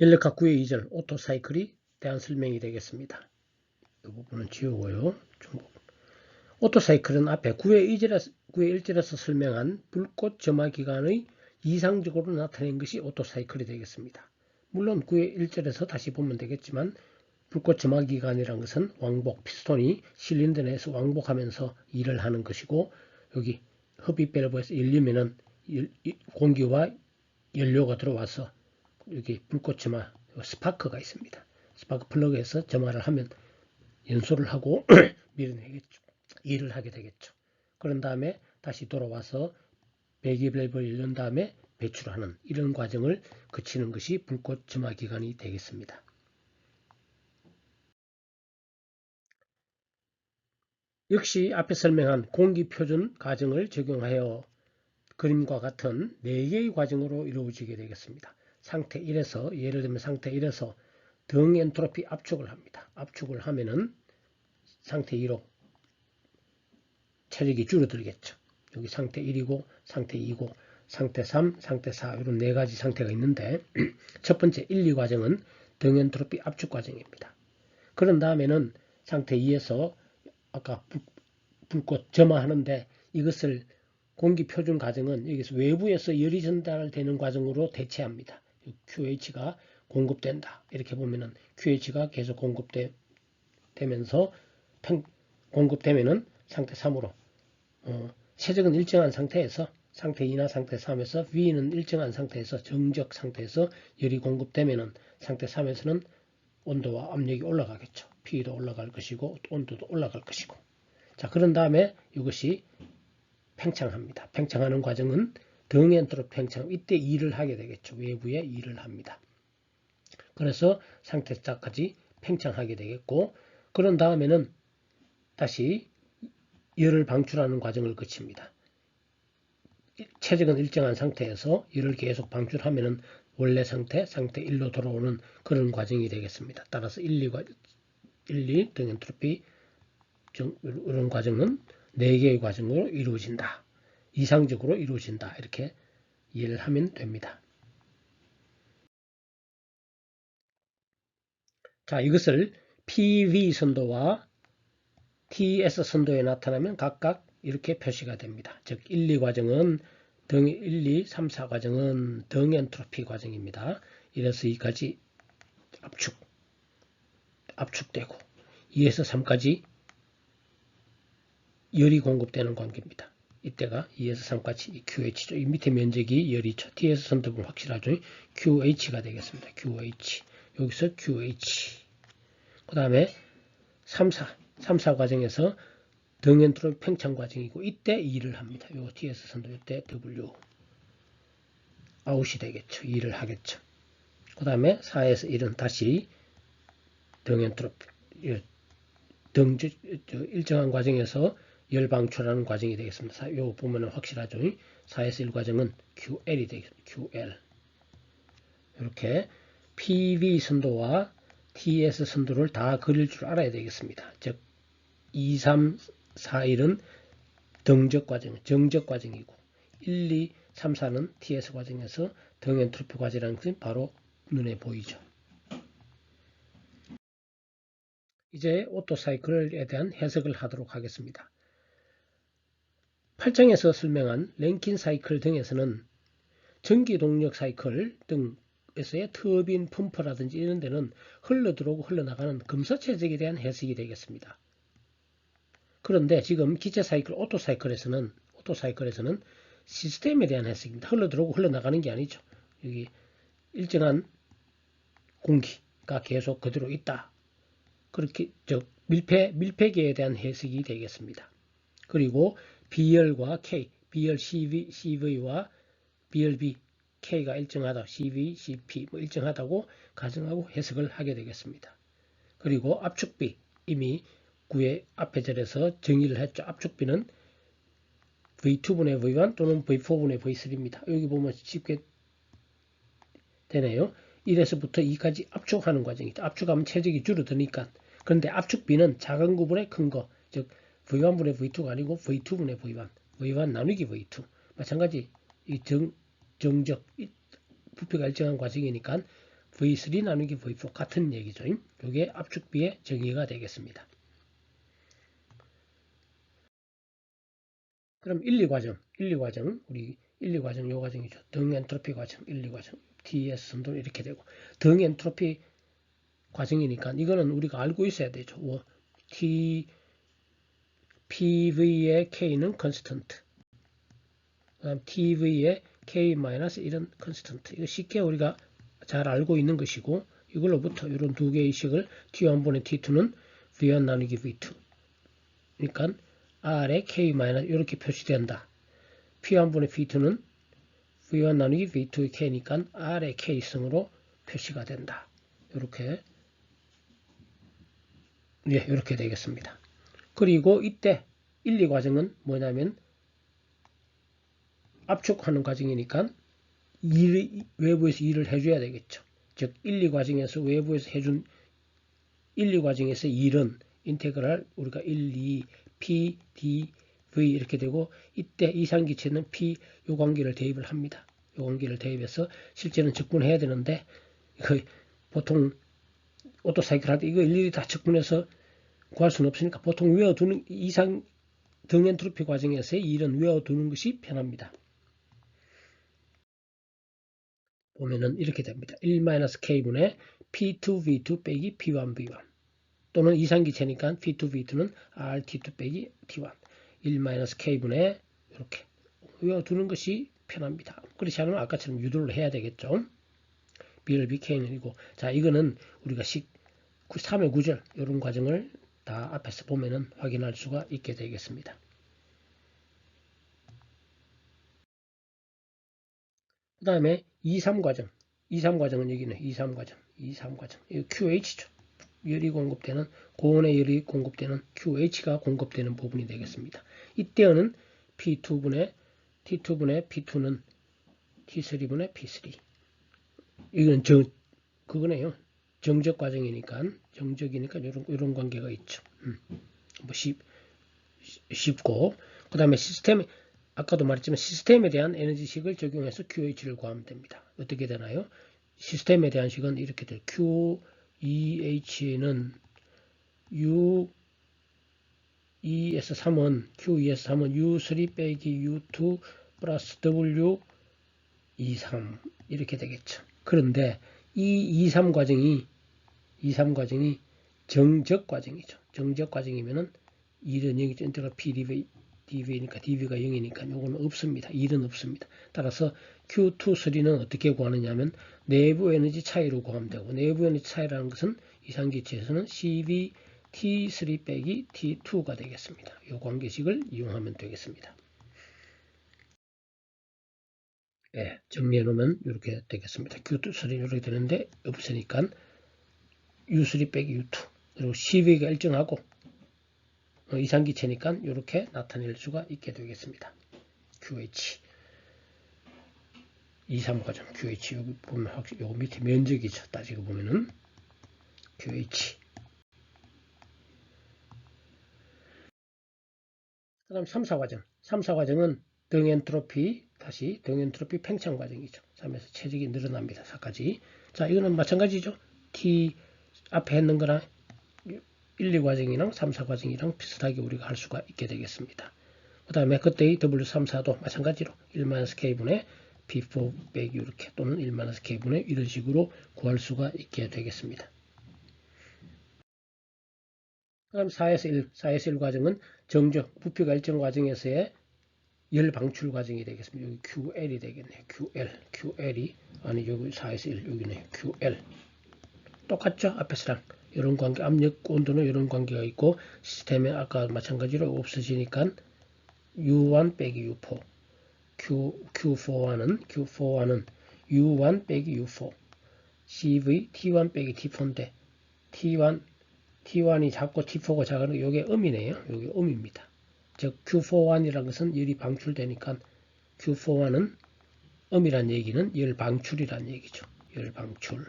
연력학구의 이절 오토사이클이 대한 설명이 되겠습니다. 이 부분은 지우고요. 오토사이클은 앞에 9의 1절에서 설명한 불꽃 점화 기간의 이상적으로 나타낸 것이 오토사이클이 되겠습니다. 물론 9의 1절에서 다시 보면 되겠지만 불꽃 점화 기간이라는 것은 왕복, 피스톤이 실린더 내에서 왕복하면서 일을 하는 것이고, 여기 흡입 밸브에서 열리면은 공기와 연료가 들어와서 여기 불꽃 점화 스파크가 있습니다. 스파크 플러그에서 점화를 하면 연소를 하고 밀어내겠죠. 일을 하게 되겠죠. 그런 다음에 다시 돌아와서 배기 밸브를 열린 다음에 배출하는 이런 과정을 거치는 것이 불꽃 점화 기간이 되겠습니다. 역시 앞에 설명한 공기 표준 과정을 적용하여 그림과 같은 4개의 과정으로 이루어지게 되겠습니다. 상태 1에서 예를 들면 상태 1에서 등 엔트로피 압축을 합니다. 압축을 하면은 상태 2로 체력이 줄어들겠죠. 여기 상태 1이고 상태 2고 상태 3, 상태 4 이런 4가지 상태가 있는데 첫 번째 1, 2 과정은 등 엔트로피 압축 과정입니다. 그런 다음에는 상태 2에서 아까 불꽃 점화하는데 이것을 공기 표준 과정은 여기서 외부에서 열이 전달되는 과정으로 대체합니다. QH가 공급된다. 이렇게 보면은 QH가 계속 공급되면서 공급되면은 상태 3으로 세적은 일정한 상태에서 상태 2나 상태 3에서 V는 일정한 상태에서 정적 상태에서 열이 공급되면은 상태 3에서는 온도와 압력이 올라가겠죠. P도 올라갈 것이고 온도도 올라갈 것이고. 자, 그런 다음에 이것이 팽창합니다. 팽창하는 과정은 등 엔트로피 팽창, 이때 일을 하게 되겠죠. 외부에 일을 합니다. 그래서 상태 4까지 팽창하게 되겠고, 그런 다음에는 다시 열을 방출하는 과정을 거칩니다. 체적은 일정한 상태에서 열을 계속 방출하면은 원래 상태, 상태 1로 돌아오는 그런 과정이 되겠습니다. 따라서 1, 2 등 엔트로피 이런 과정은 4개의 과정으로 이루어진다. 이상적으로 이루어진다. 이렇게 이해를 하면 됩니다. 자, 이것을 PV 선도와 TS 선도에 나타나면 각각 이렇게 표시가 됩니다. 즉 1, 2 과정은 등 1, 2, 3, 4 과정은 등 엔트로피 과정입니다. 1에서 2까지 압축되고 2에서 3까지 열이 공급되는 관계입니다. 이때가 2에서 3까지 QH죠. 이 밑에 면적이 열이죠. T에서 선도분 확실하죠. QH가 되겠습니다. QH. 여기서 QH. 그 다음에 3, 4 과정에서 등 엔트로피 팽창 과정이고 이때 2를 합니다. 요 T에서 선도 이때 W. 아웃이 되겠죠. 2를 하겠죠. 그 다음에 4에서 1은 다시 등 엔트로피 등 일정한 과정에서 열 방출하는 과정이 되겠습니다. 이 보면은 확실하죠. 4에서 1 과정은 QL이 되겠습니다. QL. 이렇게 PV 선도와 TS 선도를 다 그릴 줄 알아야 되겠습니다. 즉 2, 3, 4, 1은 등적 과정, 정적 과정이고 1, 2, 3, 4는 TS 과정에서 등 엔트로피 과정이라는 것이 바로 눈에 보이죠. 이제 오토사이클에 대한 해석을 하도록 하겠습니다. 8장에서 설명한 랭킨 사이클 등에서는 전기동력 사이클 등에서의 터빈 펌프라든지 이런 데는 흘러들어오고 흘러나가는 금속체적에 대한 해석이 되겠습니다. 그런데 지금 기체 사이클, 오토사이클에서는 시스템에 대한 해석입니다. 흘러들어오고 흘러나가는 게 아니죠. 여기 일정한 공기가 계속 그대로 있다. 그렇게 밀폐계에 대한 해석이 되겠습니다. 그리고 B열과 K, B열 CV와 BLB, K가 일정하다, CV, CP 일정하다고 가정하고 해석을 하게 되겠습니다. 그리고 압축비, 이미 9의 앞에 절에서 정의를 했죠. 압축비는 V2분의 V1 또는 V4분의 V3입니다. 여기 보면 쉽게 되네요. 1에서부터 2까지 압축하는 과정이죠. 압축하면 체적이 줄어드니까. 그런데 압축비는 작은 구분의 큰 거, 즉 V1분의 V2가 아니고 V2분의 V1, V1 나누기 V2. 마찬가지 이 정적 부피가 일정한 과정이니까 V3 나누기 V4 같은 얘기죠. 이게 압축비의 정의가 되겠습니다. 그럼 1, 2과정, 우리 1, 2과정 요 과정이죠. 등 엔트로피 과정, 1, 2과정, TS 선도 이렇게 되고 등 엔트로피 과정이니까 이거는 우리가 알고 있어야 되죠. PV의 K는 컨스턴트, 그다음 TV의 K-1은 컨스턴트. 이거 쉽게 우리가 잘 알고 있는 것이고 이걸로부터 이런 두 개의 식을 T1분의 T2는 V1 나누기 V2 그러니까 R의 K- 이렇게 표시된다. P1분의 P2는 V1 나누기 V2의 K니까 R의 K승으로 표시가 된다. 이렇게 이렇게 되겠습니다. 그리고 이때 1, 2과정은 뭐냐면 압축하는 과정이니까 외부에서 일을 해줘야 되겠죠. 즉 1, 2과정에서 외부에서 해준 1, 2과정에서 일은 인테그랄 우리가 1, 2, P, D, V 이렇게 되고 이때 이상기체는 P 요 관계를 대입을 합니다. 요 관계를 대입해서 실제는 적분해야 되는데 보통 오토사이클 할 때 이거 일일이 다 적분해서 구할 수는 없으니까 보통 외워두는 이상 등엔트로피 과정에서의 일은 외워두는 것이 편합니다. 보면은 이렇게 됩니다. 1-K분의 P2V2 빼기 P1V1 또는 이상기체니까 P2V2는 RT2 빼기 T1 1-K분의 이렇게 외워두는 것이 편합니다. 그렇지 않으면 아까처럼 유도를 해야 되겠죠. B를 BK는이고 자 이거는 우리가 3의 구절 이런 과정을 다 앞에서 보면은 확인할 수가 있게 되겠습니다. 그 다음에 2, 3과정 2, 3과정은 여기는 2, 3과정 이거 QH죠. 열이 공급되는 고온의 열이 공급되는 QH가 공급되는 부분이 되겠습니다. 이때는 P2분의 T2분의 P2는 T3분의 P3 이건 그거네요. 정적 과정이니까 이런 관계가 있죠. 뭐 쉽고 그 다음에 시스템 아까도 말했지만 시스템에 대한 에너지식을 적용해서 QH를 구하면 됩니다. 어떻게 되나요? 시스템에 대한 식은 이렇게 돼요. QEH는 U2에서 3은 Q2에서 3은 U3 빼기 U2 플러스 W23 이렇게 되겠죠. 그런데 이 2, 3과정이 정적 과정이죠. 정적 과정이면은 1은 0이죠. 인테그랄 PdV니까 dV가 0이니까 요거는 없습니다. 1은 없습니다. 따라서 Q2, 3는 어떻게 구하느냐 하면 내부 에너지 차이로 구하면 되고 내부 에너지 차이라는 것은 이상기체에서는 CV T3 빼기 T2가 되겠습니다. 이 관계식을 이용하면 되겠습니다. 예, 정리해 놓으면 이렇게 되겠습니다. Q2, 3 이렇게 되는데 없으니까 U3 빼기 U2 그리고 CV가 일정하고 이상기체니까 이렇게 나타낼 수가 있게 되겠습니다. QH 2, 3과정 QH 여기 보면 확실히 요 밑에 면적이죠. 따지고 보면은 QH 그 다음 3, 4과정 3, 4과정은 등엔트로피 다시 등엔트로피 팽창 과정이죠. 3에서 체적이 늘어납니다. 4까지 자 이거는 마찬가지죠. T 앞에 했는 거랑 1, 2과정이랑 3, 4과정이랑 비슷하게 우리가 할 수가 있게 되겠습니다. 그 다음에 그때의 W3, 4도 마찬가지로 1-K분의 P4 빼기 이렇게 또는 1-K분의 이런 식으로 구할 수가 있게 되겠습니다. 그럼 4에서 1 과정은 정적, 부피가 일정 과정에서의 열 방출 과정이 되겠습니다. 여기 QL이 되겠네요. QL이 아니 여기 4에서 1 여기는 QL 똑같죠? 앞에서랑 이런 관계, 압력, 온도는 이런 관계가 있고 시스템에 아까 마찬가지로 없어지니까 U1 빼기 U4 Q4와는 U1 빼기 U4 CV T1 빼기 T4인데 T1이 작고 T4가 작은 이게 음이네요. 이게 음입니다. 즉 Q41이라는 것은 열이 방출되니까 Q41은 음이란 얘기는 열 방출이란 얘기죠. 열 방출.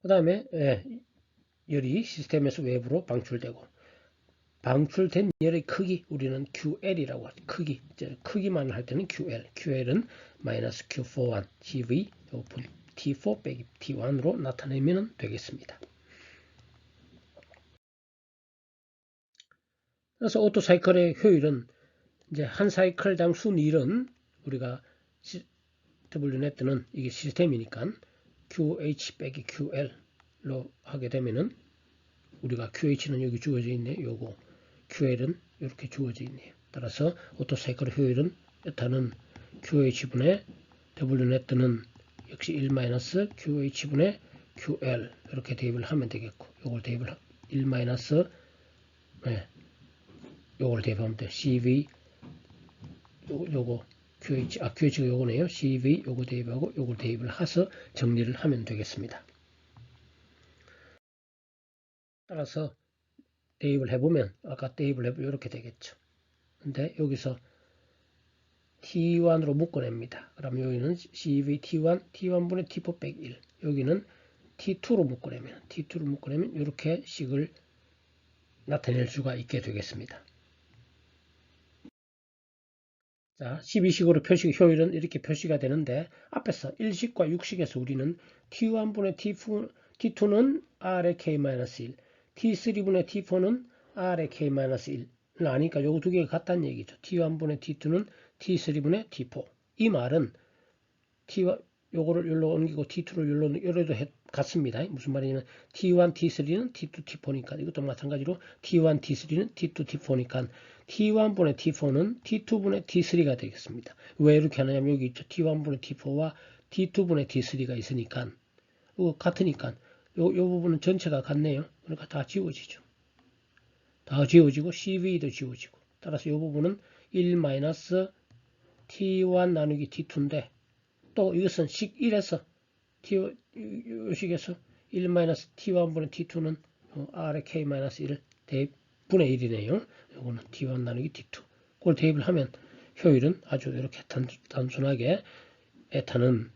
그 다음에 열이 시스템에서 외부로 방출되고 방출된 열의 크기, 우리는 QL이라고 하죠. 크기만 할 때는 QL. QL은 마이너스 Q41 CV T4 빼기 T1으로 나타내면 되겠습니다. 그래서 오토사이클의 효율은 이제 한 사이클당 순일은 우리가 W넷는 이게 시스템이니까 QH 빼기 QL로 하게 되면은 우리가 QH는 여기 주어져 있네. 요거 QL은 이렇게 주어져 있네요. 따라서 오토사이클 효율은 일단은 QH분의 W넷는 역시 1-QH분의 QL 이렇게 대입을 하면 되겠고, 요걸 대입을 1- 네, 요걸 대입하면 돼. CV 요거 QH가 요거네요. CV 요거 대입하고 요걸 대입을 해서 정리를 하면 되겠습니다. 따라서 대입을 해보면 아까 대입을 해보면 이렇게 되겠죠. 근데 여기서 T1으로 묶어냅니다. 그럼 여기는 CV T1분의 T4 빼기 1. 여기는 T2로 묶어내면 이렇게 식을 나타낼 수가 있게 되겠습니다. 자, 12식으로 효율은 이렇게 표시가 되는데 앞에서 1식과 6식에서 우리는 T1분의 T2는 R의 K-1, T3분의 T4는 R의 K-1을 아니까 요거 두 개가 같다는 얘기죠. T1분의 T2는 T3분의 T4. 이 말은 요거를 여기로 옮기고 T2를 여기로 같습니다. 무슨 말이냐면 T1, T3는 T2, T4니까 이것도 마찬가지로 T1, T3는 T2, T4니까 T1분의 T4는 T2분의 T3가 되겠습니다. 왜 이렇게 하냐면 여기 있죠. T1분의 T4와 T2분의 T3가 있으니까 같으니까 요 부분은 전체가 같네요. 그러니까 다 지워지죠. 다 지워지고 CV도 지워지고 따라서 이 부분은 1-T1 나누기 T2인데 또 이것은 식 1에서 식에서 1-T1분의 T2는 R의 K-1 대분의 1이네요. 이거는 T1 나누기 T2. 그걸 대입을 하면 효율은 아주 이렇게 단순하게 에타는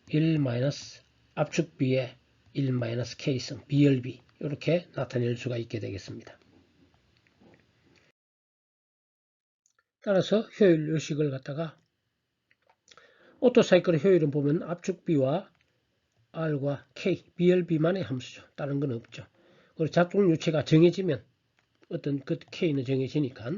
1- 압축비의 1-K승 BLB 이렇게 나타낼 수가 있게 되겠습니다. 따라서 효율 요식을 갖다가 오토사이클의 효율은 보면 압축비와 R과 K, BLB만의 함수죠. 다른 건 없죠. 그리고 작동 유체가 정해지면 어떤 그 K는 정해지니까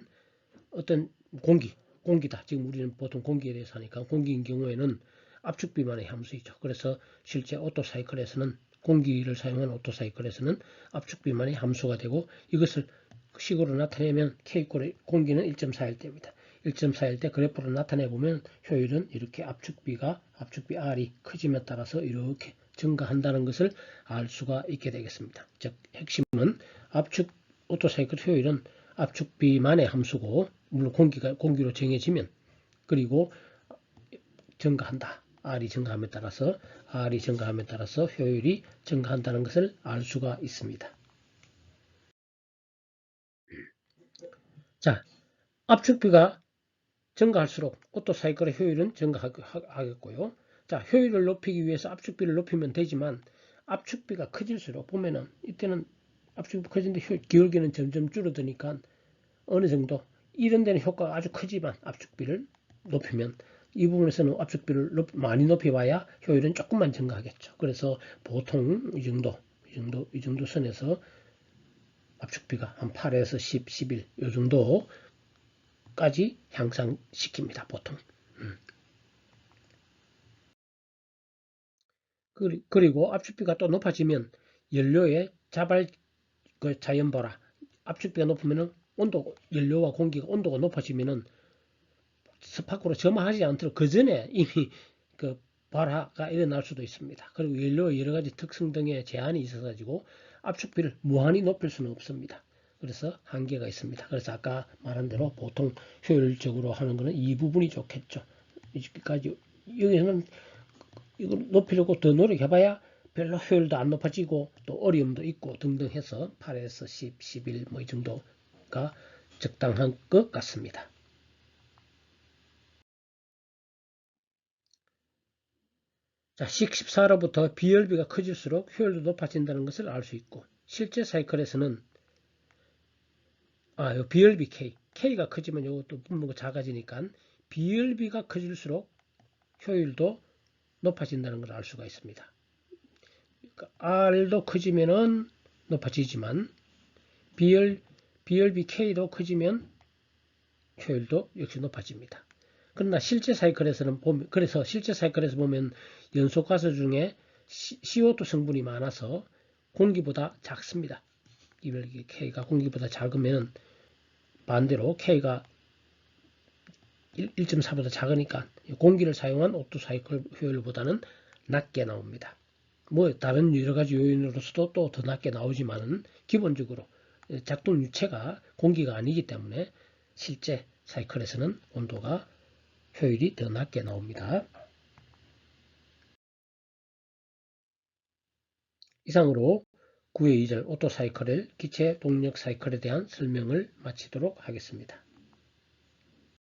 어떤 공기다. 지금 우리는 보통 공기에 대해서 하니까 공기인 경우에는 압축비만의 함수이죠. 그래서 실제 오토사이클에서는 공기를 사용한 오토사이클에서는 압축비만의 함수가 되고 이것을 식으로 나타내면 K꼴의 공기는 1.4일 때입니다. 1.4일 때 그래프로 나타내 보면 효율은 이렇게 압축비 R이 커짐에 따라서 이렇게 증가한다는 것을 알 수가 있게 되겠습니다. 즉 핵심은 오토사이클 효율은 압축비만의 함수고 물론 공기로 정해지면 그리고 증가한다. R이 증가함에 따라서 효율이 증가한다는 것을 알 수가 있습니다. 자, 압축비가 증가할수록 오토사이클의 효율은 증가하겠고요. 자, 효율을 높이기 위해서 압축비를 높이면 되지만 압축비가 커질수록 보면은 이때는 압축비 커지는데 기울기는 점점 줄어드니까 어느 정도 이런 데는 효과가 아주 크지만 압축비를 높이면 이 부분에서는 압축비를 많이 높여봐야 효율은 조금만 증가하겠죠. 그래서 보통 이 정도 선에서 압축비가 한 8에서 10, 11 이 정도까지 향상시킵니다. 보통. 그리고 압축비가 또 높아지면 연료의 자연발화 압축비가 높으면 연료와 공기가 온도가 높아지면은 스파크로 점화하지 않도록 그 전에 이미 그 발화가 일어날 수도 있습니다. 그리고 연료의 여러 가지 특성 등에 제한이 있어가지고 압축비를 무한히 높일 수는 없습니다. 그래서 한계가 있습니다. 그래서 아까 말한 대로 보통 효율적으로 하는 것은 이 부분이 좋겠죠. 여기까지 여기서는 이걸 높이려고 더 노력해봐야 별로 효율도 안 높아지고 또 어려움도 있고 등등 해서 8에서 10, 11 뭐 이 정도가 적당한 것 같습니다. 자, 식 14로부터 BLB가 커질수록 효율도 높아진다는 것을 알 수 있고 실제 사이클에서는 요 비열비 K. K가 커지면 요것도 분모가 작아지니까 비열비가 커질수록 효율도 높아진다는 걸 알 수가 있습니다. 그러니까 R도 커지면은 높아지지만 비열비 K도 커지면 효율도 역시 높아집니다. 그러나 실제 사이클에서는 그래서 실제 사이클에서 보면 연소가스 중에 CO2 성분이 많아서 공기보다 작습니다. 비열비 K가 공기보다 작으면 반대로 K가 1.4보다 작으니까 공기를 사용한 오토 사이클 효율보다는 낮게 나옵니다. 뭐 다른 여러 가지 요인으로서도 또 더 낮게 나오지만은 기본적으로 작동 유체가 공기가 아니기 때문에 실제 사이클에서는 온도가 효율이 더 낮게 나옵니다. 이상으로 9회 2절 오토 사이클 기체 동력 사이클에 대한 설명을 마치도록 하겠습니다.